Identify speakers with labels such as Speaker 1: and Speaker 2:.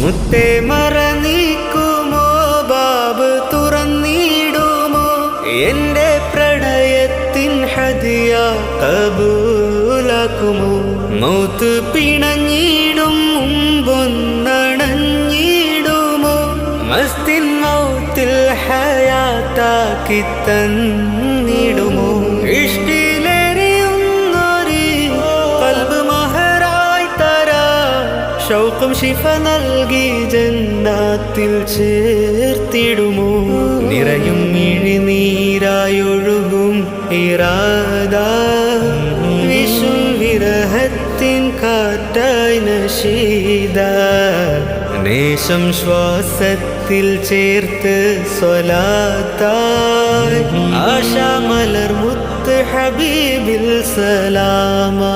Speaker 1: മുത്തേ മറനീക്കുമോ ബാബ് തുറന്നിടുമോ എന്റെ പ്രണയത്തിൻ ഹദിയ കബൂലാക്കുമോ മൗത്ത് പിണഞ്ഞിടും മുമ്പൊന്നണഞ്ഞിടുമോ മസ്തിൻ മൗത്തിൽ ഹയാത്താക്കി തന്നിടുമോ ഇഷ്ടിലെരിയുന്നൊരു ഖൽബ് മഹറായി തരാ ശൗഖും ശിഫ നൽകി ജന്നാത്തിൽ ചേർത്തിടുമോ നിറയും മിഴിനീരായൊഴുകും ഇറാദ വിഷും വിരഹത്തിൻ കാറ്റായി നശീദ നേശം ശ്വാസത്തിൽ ചേർത്ത് സ്വലാത്തായി ആശാ മലർ മുത്ത് ഹബീബിൽ സലാമാ